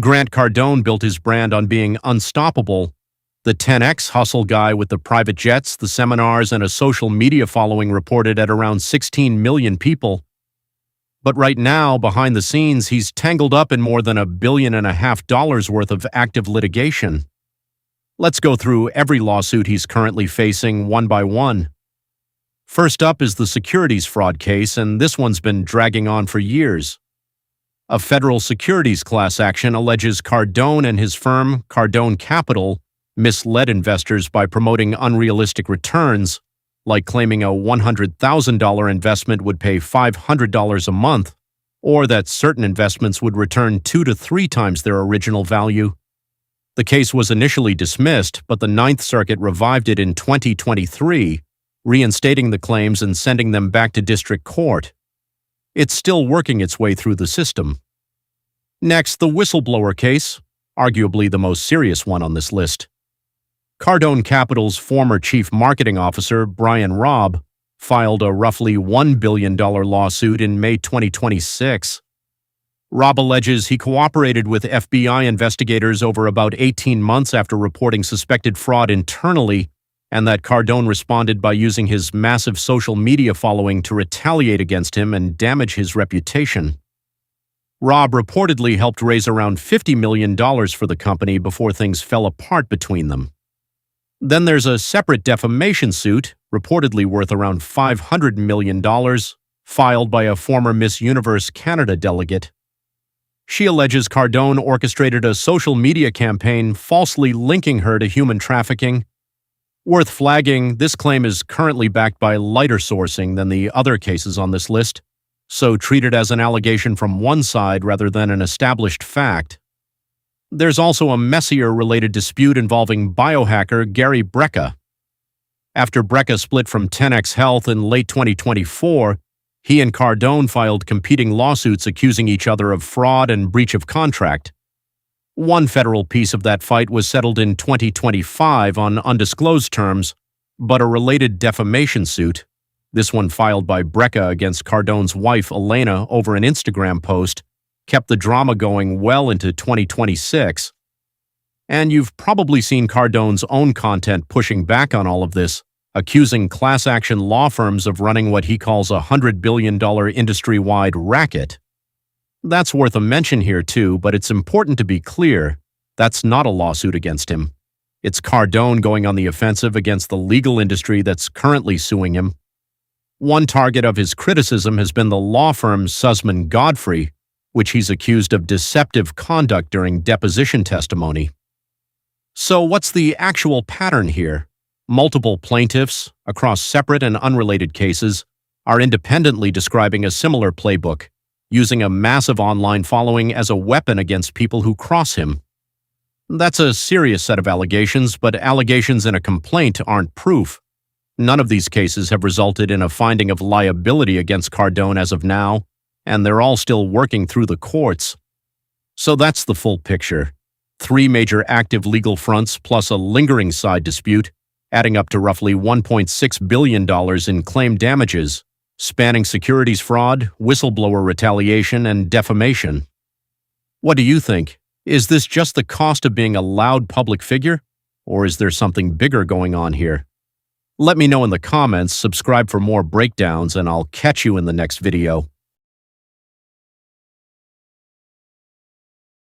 Grant Cardone built his brand on being unstoppable. The 10x hustle guy with the private jets, the seminars, and a social media following reported at around 16 million people. But right now, behind the scenes, he's tangled up in more than $1.5 billion worth of active litigation. Let's go through every lawsuit he's currently facing one by one. First up is the securities fraud case, and this one's been dragging on for years. A federal securities class action alleges Cardone and his firm, Cardone Capital, misled investors by promoting unrealistic returns, like claiming a $100,000 investment would pay $500 a month, or that certain investments would return 2 to 3 times their original value. The case was initially dismissed, but the Ninth Circuit revived it in 2023, reinstating the claims and sending them back to district court. It's still working its way through the system. Next, the whistleblower case, arguably the most serious one on this list. Cardone Capital's former chief marketing officer, Brian Robb, filed a roughly $1 billion lawsuit in May 2026. Robb alleges he cooperated with FBI investigators over about 18 months after reporting suspected fraud internally, and that Cardone responded by using his massive social media following to retaliate against him and damage his reputation. Robb reportedly helped raise around $50 million for the company before things fell apart between them. Then there's a separate defamation suit, reportedly worth around $500 million, filed by a former Miss Universe Canada delegate. She alleges Cardone orchestrated a social media campaign falsely linking her to human trafficking. Worth flagging, this claim is currently backed by lighter sourcing than the other cases on this list, so treated as an allegation from one side rather than an established fact. There's also a messier related dispute involving biohacker Gary Brecka. After Brecka split from 10x Health in late 2024, he and Cardone filed competing lawsuits accusing each other of fraud and breach of contract. One federal piece of that fight was settled in 2025 on undisclosed terms, but a related defamation suit, this one filed by Brecka against Cardone's wife Elena over an Instagram post, kept the drama going well into 2026. And you've probably seen Cardone's own content pushing back on all of this, accusing class action law firms of running what he calls a $100 billion industry-wide racket. That's worth a mention here too, but it's important to be clear, that's not a lawsuit against him. It's Cardone going on the offensive against the legal industry that's currently suing him. One target of his criticism has been the law firm Sussman Godfrey, which he's accused of deceptive conduct during deposition testimony. So what's the actual pattern here? Multiple plaintiffs, across separate and unrelated cases, are independently describing a similar playbook, using a massive online following as a weapon against people who cross him. That's a serious set of allegations, but allegations in a complaint aren't proof. None of these cases have resulted in a finding of liability against Cardone as of now, and they're all still working through the courts. So that's the full picture. 3 major active legal fronts plus a lingering side dispute, adding up to roughly $1.6 billion in claimed damages, spanning securities fraud, whistleblower retaliation, and defamation. What do you think? Is this just the cost of being a loud public figure? Or is there something bigger going on here? Let me know in the comments, subscribe for more breakdowns, and I'll catch you in the next video.